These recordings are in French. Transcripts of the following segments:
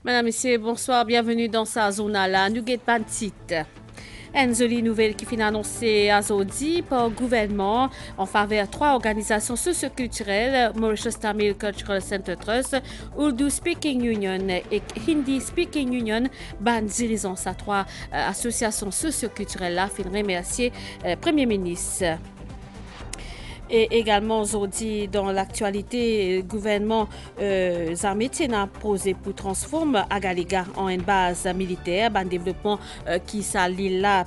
Madame, Monsieur, bonsoir, bienvenue dans sa zone là. Nous guette pantit. Une jolie nouvelle qui finit annoncée à Zodi par le gouvernement en faveur de 3 organisations socioculturelles, Mauritius Tamil Cultural Center Trust, Urdu Speaking Union et Hindi Speaking Union, ban dirigeants à 3 associations socioculturelles là, fin remercier Premier ministre. Et également, aujourd'hui, dans l'actualité, le gouvernement Zamétien a posé pour transformer Agaliga en une base militaire, un développement qui s'allie là,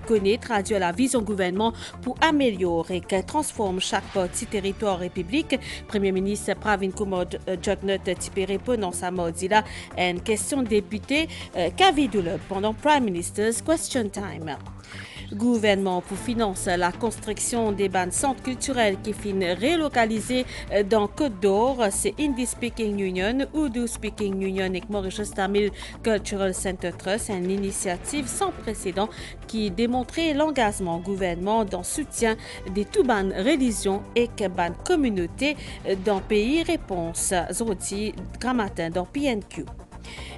connaît, traduit la vision gouvernement pour améliorer, qui transforme chaque partie territoire république. Premier ministre Pravin Kumar Jugnauth Tipé répond dans sa mardi là à une question de député Kavidoula pendant Prime Minister's Question Time. Gouvernement pour financer la construction des bandes centres culturels qui finissent relocalisés dans Côte d'Or, c'est Hindi Speaking Union, Urdu Speaking Union et Mauritius Tamil Cultural Center Trust, une initiative sans précédent qui démontrait l'engagement gouvernement dans le soutien des tout bandes religions et bandes communautés dans le pays. Réponse Zoti Gramatin dans PNQ.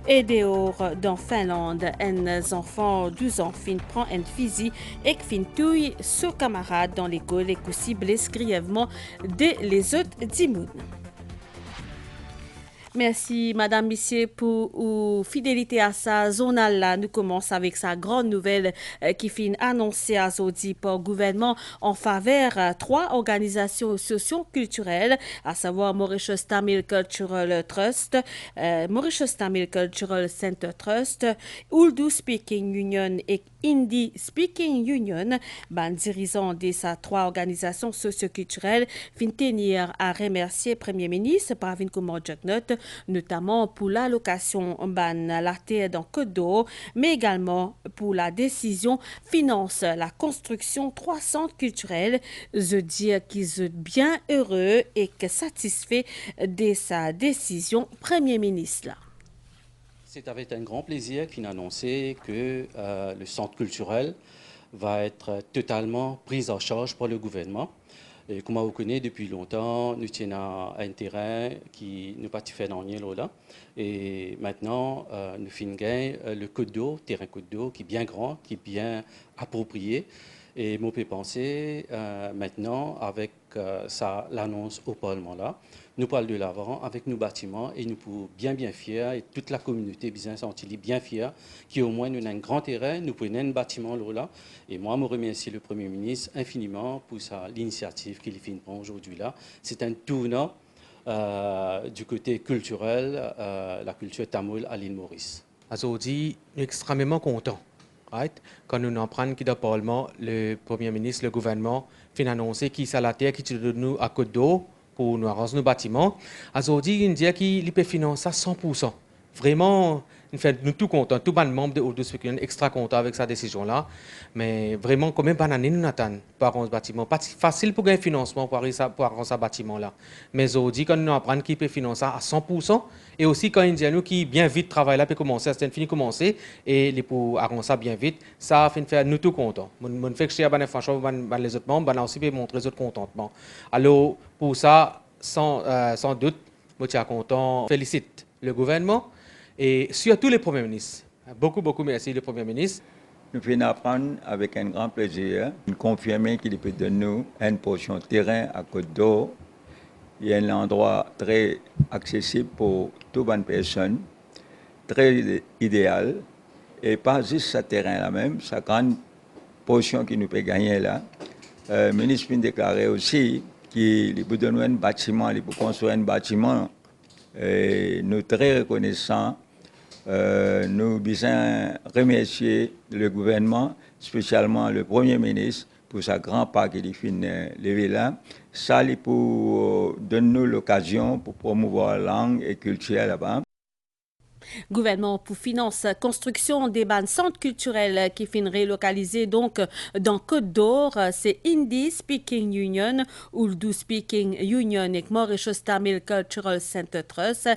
Et dehors dans Finlande, un enfant 12 ans fin prend un fusil et fin touille ce camarade dans l'école et aussi blesse grièvement dès les autres 10 mois. Merci, Madame, Monsieur, pour fidélité à sa zone là. Nous commençons avec sa grande nouvelle qui finit annoncée à Zodi par le gouvernement en faveur de 3 organisations socio-culturelles, à savoir Mauritius Tamil Cultural Trust, Mauritius Tamil Cultural Center Trust, Urdu Speaking Union et Hindi Speaking Union. Ben, dirigeant de ces 3 organisations socio-culturelles fin tenir à remercier Premier ministre Pravin Kumar Jugnauth, notamment pour l'allocation la terre dans Côte d'Or, mais également pour la décision finance la construction 3 centres culturels. Je dis qu'ils sont bien heureux et que satisfaits de sa décision Premier ministre. Là. C'est avec un grand plaisir qu'il a annoncé que le centre culturel va être totalement pris en charge par le gouvernement. Et comme vous connaissez depuis longtemps, nous tenons un terrain qui nous pas fait dans là. Et maintenant, nous finissons le Côte d'Eau, terrain Côte d'Eau, qui est bien grand, qui est bien approprié. Et moi, je peux penser maintenant, avec l'annonce au Parlement là, nous parlons de l'avant avec nos bâtiments et nous pouvons bien fiers, et toute la communauté business Antilles bien fiers, qu'au moins nous avons un grand terrain, nous pouvons un bâtiment là. Et moi, je remercie le Premier ministre infiniment pour l'initiative qu'il prend aujourd'hui là. C'est un tournant du côté culturel, la culture tamoule à l'île Maurice. Aujourd'hui, nous sommes extrêmement contents. Right? Quand nous apprenons qu'il y a Parlement, le Premier ministre, le gouvernement, fin annoncé qu'il y a la terre qui est de nous à Côte d'Eau pour nous arranger nos bâtiments. Aujourd'hui, il dit qu'il peut financer à 100%. Vraiment, nous tout contents, tout le membre de Urdu Speaking extra contents avec sa décision-là. Mais vraiment, combien d'années nous attendons pour arranger ce bâtiment? Pas facile pour gagner financement pour arranger ce bâtiment-là. Mais aujourd'hui, quand nous apprenons qu'il peut financer à 100%, et aussi quand il dit à nous qu'il bien vite travail là peut commencer, c'est fini commencer et pour arranger ça bien vite, ça fait faire nous tout contents. Mon fait que je suis franchement les autres membres, aussi peut montrer les autres contentement. Alors pour ça, sans doute, moi je suis content. Félicite le gouvernement et surtout le Premier ministre. Beaucoup merci le Premier ministre. Nous venons apprendre avec un grand plaisir, confirmer qu'il peut donner nous une portion de terrain à Côte d'Or. Il y a un endroit très accessible pour toutes les personnes, très idéal, et pas juste ce terrain-là même, sa grande portion qui nous peut gagner là. Le ministre a déclaré aussi qu'il peut donner un bâtiment, il peut construire un bâtiment. Et nous sommes très reconnaissants. Nous voulons remercier le gouvernement, spécialement le Premier ministre, pour sa grand pas qu'il a levé là. Ça, pour donner l'occasion pour promouvoir la langue et culture là-bas. Gouvernement pour finance construction des bandes centres culturels qui finissent relocalisés donc dans Côte d'Or, c'est Hindi Speaking Union, Urdu Speaking Union et Mauritius Tamil Cultural Center Trust.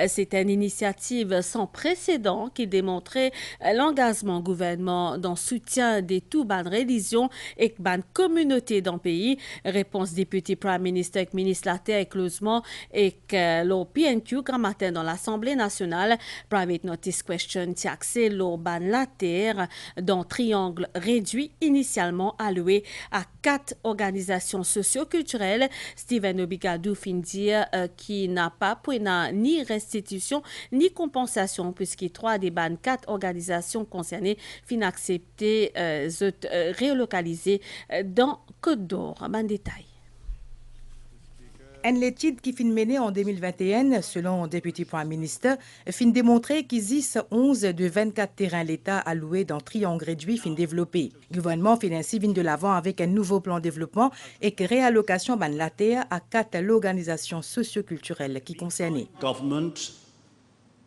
C'est une initiative sans précédent qui démontrait l'engagement gouvernement dans le soutien des tout bandes religions et bandes communautés dans le pays. Réponse député Prime Minister et ministre la Terre et Closement et le PNQ grand matin dans l'Assemblée nationale. Private Notice Question ti accès l'urban la terre dans triangle réduit initialement alloué à 4 organisations socio-culturelles. Steven Obigadou fin dire qui n'a pas pour ni restitution ni compensation puisque 3 des 4 organisations concernées fin accepter relocaliser dans Côte d'Or. Ban détail. Une étude qui fin menée en 2021, selon le député Prime Minister, fin démontrer qu'il existe 11 de 24 terrains l'État alloués dans triangle réduit fin développé. Le gouvernement fin ainsi vient de l'avant avec un nouveau plan de développement et que réallocation ban la terre à 4 organisations socioculturelles qui concernées. Government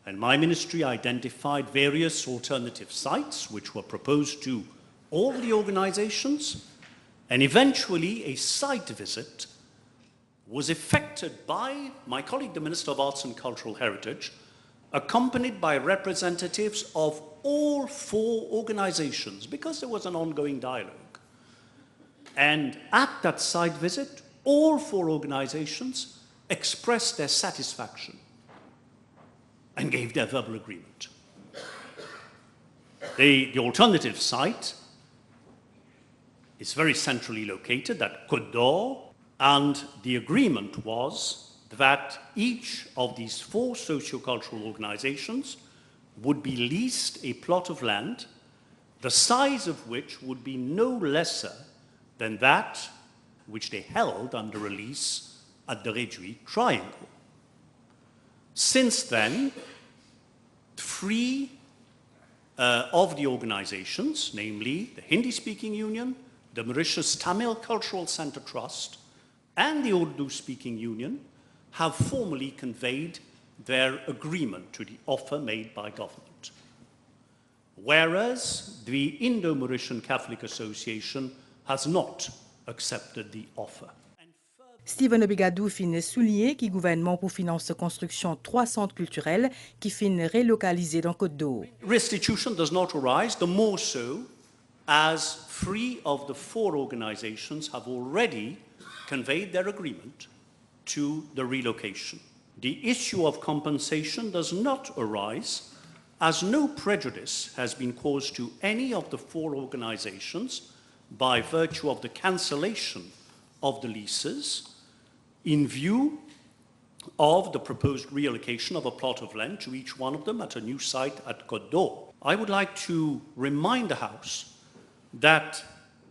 and my ministry identified various alternative sites which were proposed to all the organizations, and eventually a site visit was effected by my colleague, the Minister of Arts and Cultural Heritage, accompanied by representatives of all 4 organizations, because there was an ongoing dialogue. And at that site visit, all 4 organizations expressed their satisfaction and gave their verbal agreement. The alternative site is very centrally located at Côte d'Or, and the agreement was that each of these 4 sociocultural organizations would be leased a plot of land, the size of which would be no lesser than that which they held under a lease at the Réduit Triangle. Since then, 3 of the organizations, namely the Hindi-speaking Union, the Mauritius Tamil Cultural Center Trust, and the Urdu-speaking Union, have formally conveyed their agreement to the offer made by government. Whereas the Indo-Mauritian Catholic Association has not accepted the offer. Steven Obigadou fin souligné que le gouvernement pour financer la construction 3 centres culturels qui fin relocalisés dans Côte d'Or. Restitution does not arise, the more so as 3 of the 4 organizations have already conveyed their agreement to the relocation. The issue of compensation does not arise as no prejudice has been caused to any of the 4 organizations by virtue of the cancellation of the leases in view of the proposed reallocation of a plot of land to each one of them at a new site at Côte d'Or. I would like to remind the House that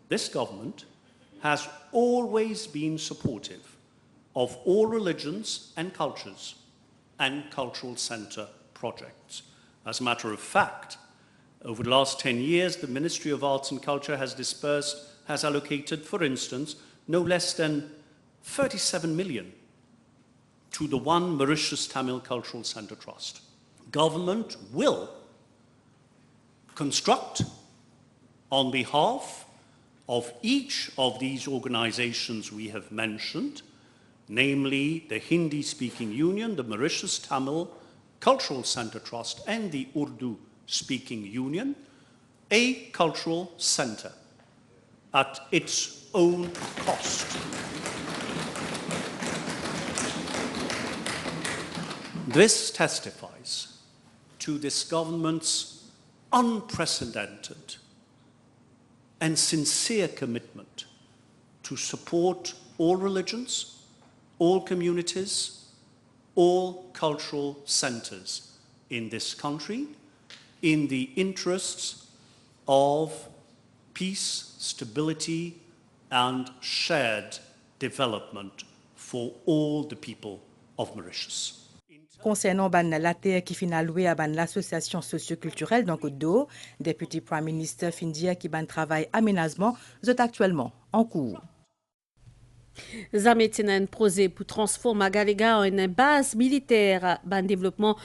this government has always been supportive of all religions and cultures and cultural centre projects. As a matter of fact, over the last 10 years, the Ministry of Arts and Culture has allocated, for instance, no less than 37 million to the One Mauritius Tamil Cultural Center Trust. Government will construct on behalf of each of these organizations we have mentioned, namely the Hindi-speaking Union, the Mauritius Tamil Cultural Center Trust, and the Urdu-speaking Union, a cultural center at its own cost. This testifies to this government's unprecedented and sincere commitment to support all religions, all communities, all cultural centers in this country in the interests of peace, stability, and shared development for all the people of Mauritius. Concernant la terre qui fin allouée à l'association socioculturelle dans Côte d'Or, député Prime Minister fin dire qui travail aménagement est actuellement en cours. Zametinen projet pour transformer Galega en une base militaire ban développement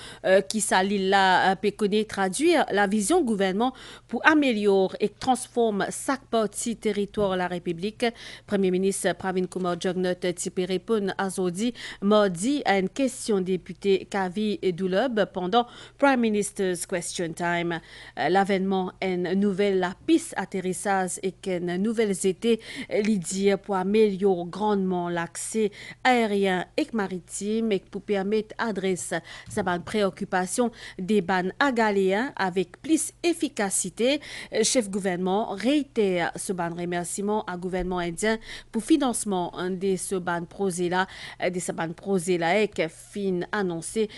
qui s'allie là peut traduire la vision gouvernement pour améliorer et transformer chaque partie territoire de la République. Premier ministre Pravin Kumar Jugnauth type répond aujourd'hui mardi à une question député Kavi Doulob pendant Prime Minister's Question Time. L'avènement une nouvelle piste atterrissage et qu'une nouvelle été l'idée pour améliorer grandement l'accès aérien et maritime et pour permettre d'adresser sa préoccupation des ban agaléens avec plus efficacité. Chef gouvernement réitère ce ban remerciement à gouvernement indien pour financement de ce ban projet-là, et fin annoncé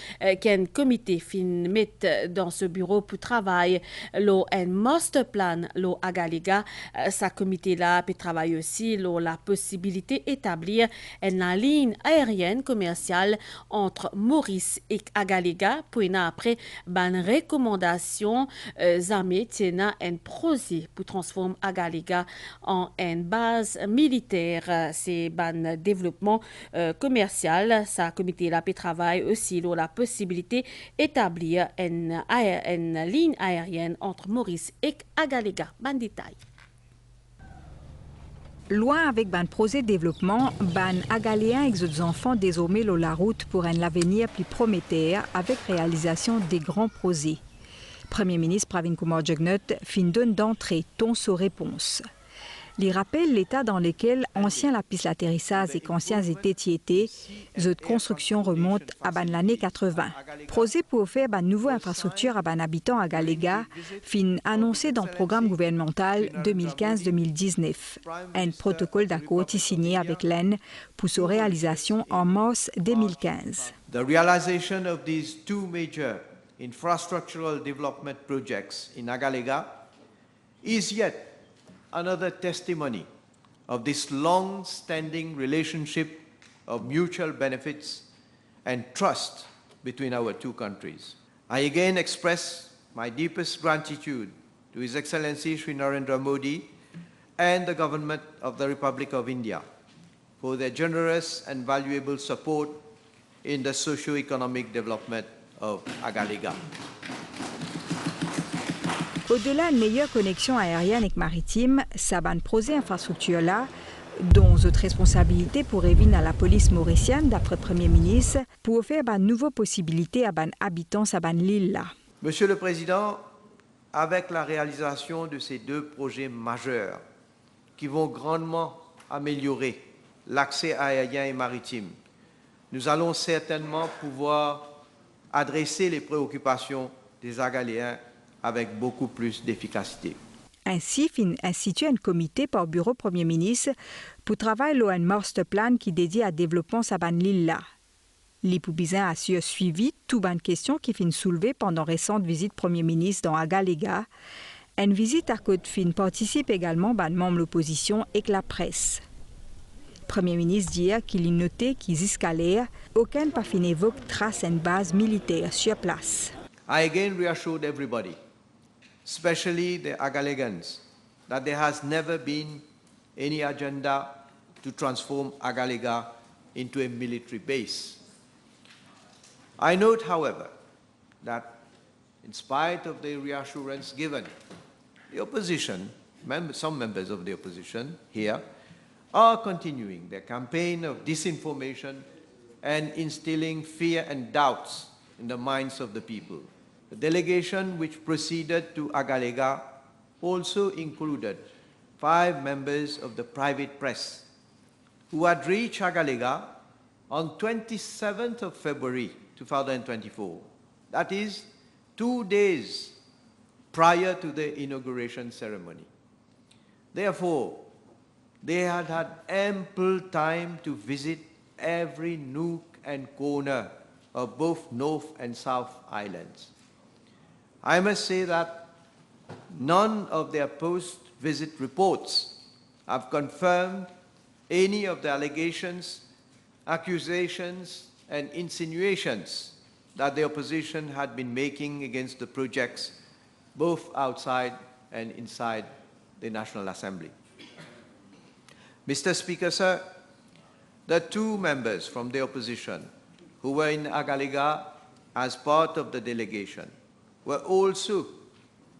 qu'un comité fin met dans ce bureau pour travailler un master plan lo Agalega. Sa comité là peut travailler aussi la possibilité d'établir une ligne aérienne commerciale entre Maurice et Agalega pour après ban recommandation armée tiennent un projet pour transformer Agalega en une base militaire. C'est ban développement commercial. Sa comité là peut travailler aussi la possibilité d'établir une ligne aérienne entre Maurice et Agalega. Ban détail. Loin avec ban projet développement, ban agaléens et autres enfants désormais la route pour un avenir plus prometteur avec réalisation des grands projets. Premier ministre Pravin Kumar Jugnauth fin donne d'entrée ton sous réponse. Il rappelle l'état dans lequel anciens lapis l'atterrissage et qu'anciens étaient de construction remontent à l'année 80. Projet pour faire une nouvelle infrastructure à habitants à Galega, fin annoncé dans le programme gouvernemental 2015-2019. Un protocole d'accord signé avec l'EN pour sa réalisation en mars 2015. The realization of these two major infrastructural development projects in Agalega is yet another testimony of this long-standing relationship of mutual benefits and trust between our two countries. I again express my deepest gratitude to His Excellency Sri Narendra Modi and the Government of the Republic of India for their generous and valuable support in the socio-economic development of Agalega. Au-delà d'une meilleure connexion aérienne et maritime, Saban projet infrastructure là, dont notre responsabilité pour éviter à la police mauricienne, d'après le Premier ministre, pour offrir de nouvelles possibilités à les habitants de l'île là. Monsieur le Président, avec la réalisation de ces deux projets majeurs qui vont grandement améliorer l'accès aérien et maritime, nous allons certainement pouvoir adresser les préoccupations des Agaléens avec beaucoup plus d'efficacité. Ainsi, fin institué un comité par bureau Premier ministre pour travailler un master plan qui dédie à développement sa ban l'île là. L'Ipoubizin a suivi toutes les questions qui fin soulevées pendant récente visite Premier ministre dans Agalega. Une visite à côte fin participe également ban membre de l'opposition et la presse. Premier ministre dit qu'il y notait qu'ils escalaient, aucun pas fin évoque trace une base militaire sur place. I again reassured everybody, especially the Agalegans, that there has never been any agenda to transform Agalega into a military base. I note, however, that in spite of the reassurance given, the opposition, some members of the opposition here, are continuing their campaign of disinformation and instilling fear and doubts in the minds of the people. The delegation which proceeded to Agalega also included 5 members of the private press who had reached Agalega on 27th of February 2024. That is 2 days prior to the inauguration ceremony. Therefore, they had had ample time to visit every nook and corner of both North and South Islands. I must say that none of their post-visit reports have confirmed any of the allegations, accusations, and insinuations that the opposition had been making against the projects, both outside and inside the National Assembly. Mr. Speaker, sir, the 2 members from the opposition who were in Agalega as part of the delegation were also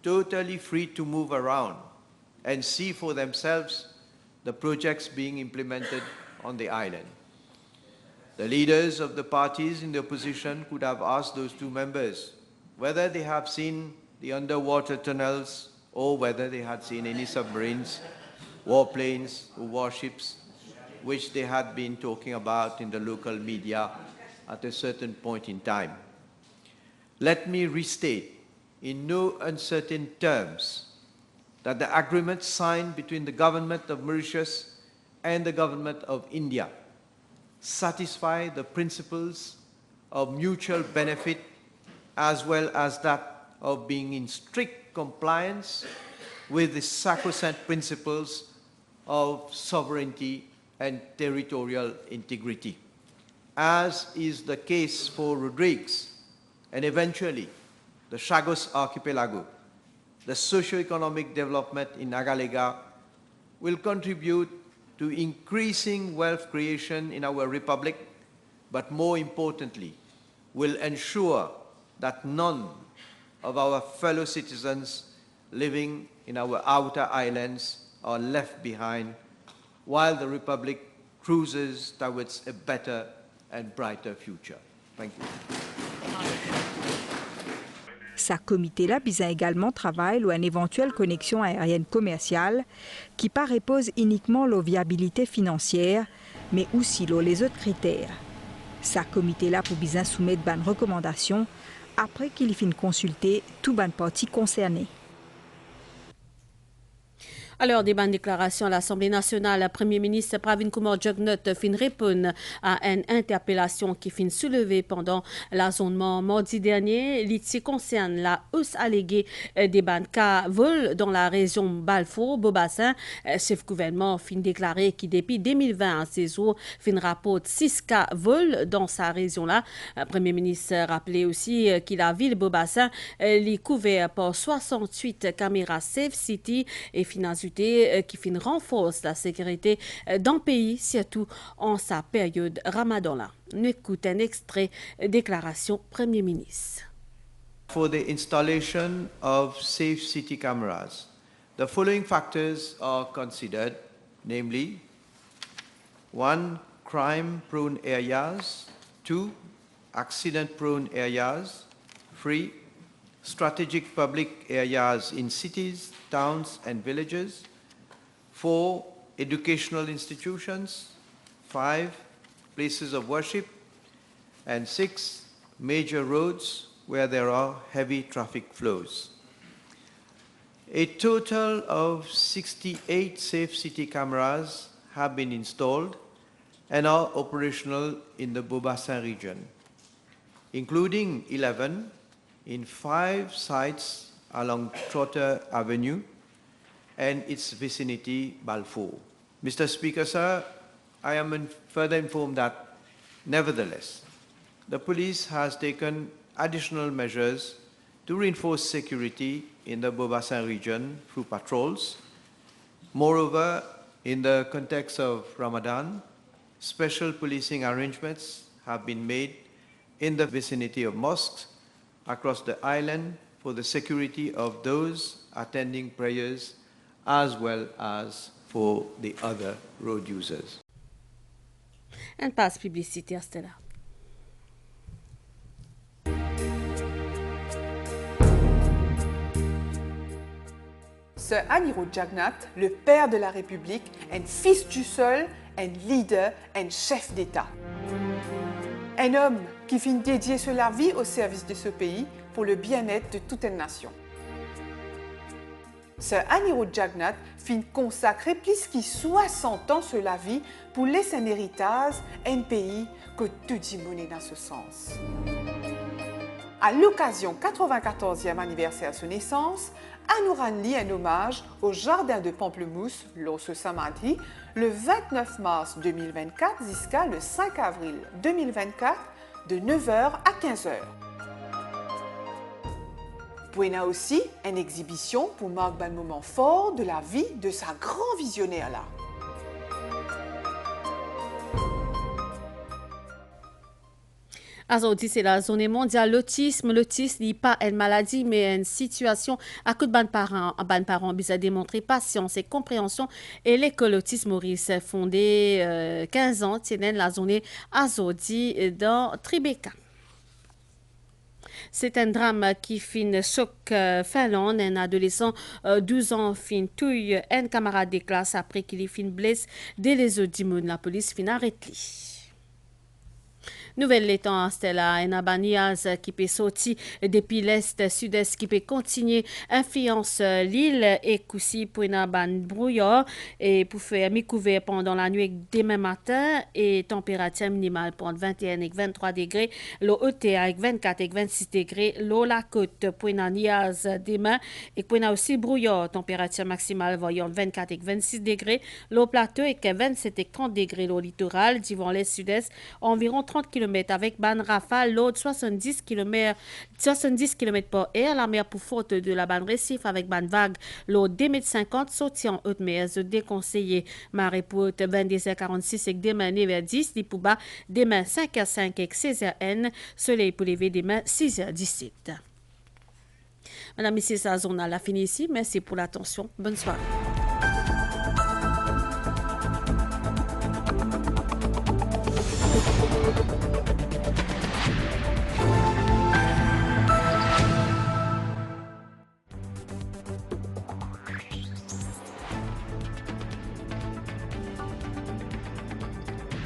totally free to move around and see for themselves the projects being implemented on the island. The leaders of the parties in the opposition could have asked those 2 members whether they have seen the underwater tunnels or whether they had seen any submarines, warplanes, or warships which they had been talking about in the local media at a certain point in time. Let me restate in no uncertain terms that the agreement signed between the government of Mauritius and the government of India satisfy the principles of mutual benefit as well as that of being in strict compliance with the sacrosanct principles of sovereignty and territorial integrity, as is the case for Rodrigues and eventually the Chagos Archipelago. The socio-economic development in Agalega will contribute to increasing wealth creation in our republic, but more importantly, will ensure that none of our fellow citizens living in our outer islands are left behind while the Republic cruises towards a better and brighter future. Thank you. Sa comité-là bisa également travaille sur une éventuelle connexion aérienne commerciale qui pas repose uniquement la viabilité financière, mais aussi sur les autres critères. Sa comité-là pour bien soumettre une recommandation après qu'il finisse consulter tout les parties concernées. Alors, des bonnes déclarations à l'Assemblée nationale, le Premier ministre Pravin Kumar Jugnauth fin répond à une interpellation qui fin soulevée pendant l'azonnement mardi dernier. L'ITI concerne la hausse alléguée des bandes cas vol dans la région Balfour, Beaubassin. Chef gouvernement fin déclaré que depuis 2020, à ces jours, fin rapporte 6 cas vol dans sa région-là. Le Premier ministre rappelait aussi que la ville Beaubassin est couverte par 68 caméras Safe City et financées qui fin renforce la sécurité dans le pays, surtout en sa période Ramadan. Nous écoutons un extrait déclaration Premier ministre. For the installation of Safe City cameras, the following factors are considered, namely 1. Crime-prone areas, 2. Accident-prone areas, 3. Strategic public areas in cities, towns and villages, 4. Educational institutions, 5. Places of worship, and 6. Major roads where there are heavy traffic flows. A total of 68 Safe City cameras have been installed and are operational in the Beaubassin region, including 11 in 5 sites along Trotter Avenue and its vicinity, Balfour. Mr. Speaker, sir, I am further informed that, nevertheless, the police has taken additional measures to reinforce security in the Beaubassin region through patrols. Moreover, in the context of Ramadan, special policing arrangements have been made in the vicinity of mosques across the island for the security of those attending prayers as well as for the other road users. Un passe publicitaire, c'était là. Sir Anirudh Jugnauth, le père de la République, un fils du sol, un leader, un chef d'État. Un homme qui finit dédier sa vie au service de ce pays pour le bien-être de toute une nation. Sir Anirudh Jugnauth finit consacrer plus de 60 ans sur la vie pour laisser un héritage à un pays que tout dit monnaie dans ce sens. À l'occasion 94e anniversaire de sa naissance, nous rendons un hommage au Jardin de Pamplemousse lors ce samedi, le 29 mars 2024 jusqu'à le 5 avril 2024, de 9h à 15h. Vous avez aussi une exhibition pour marquer un moment fort de la vie de sa grand visionnaire là. Aujourd'hui, c'est la journée mondiale l'autisme. L'autisme n'est pas une maladie, mais une situation à coup de bonnes parents bisa démontrer patience et compréhension. Et l'école Autisme Maurice, fondée 15 ans, tient la journée aujourd'hui dans Tribeca. C'est un drame qui fin choc Finlande. Un adolescent 12 ans fin touille un camarade de classe après qu'il est fin blesse dès les autres dimons. La police fin arrêté. Nouvelle l'étang Stella Enabaniaz qui peut sortir depuis l'est sud-est qui peut continuer influence l'île et aussi pour une ban brouillard et pour faire mi-couvert pendant la nuit demain matin et température minimale pour 21 et 23 degrés, l'eau haute avec 24 et 26 degrés, l'eau la côte pour une niaz demain et pour une aussi brouillard, température maximale voyant 24 et 26 degrés, l'eau plateau et 27 et 30 degrés, l'eau littoral, divant l'est sud-est environ 30 km avec ban rafale, l'eau de 70 km par heure, la mer pour faute de la ban récif avec ban vague, l'eau de 2,50 m sorti en haute mer, déconseillé, marée pour 22h46 et demain 9h10, les pour bas, demain 5h05 et 16h soleil pour lever demain 6h17. Madame, Messieurs, sa zone a fini ici. Merci pour l'attention. Bonne soirée.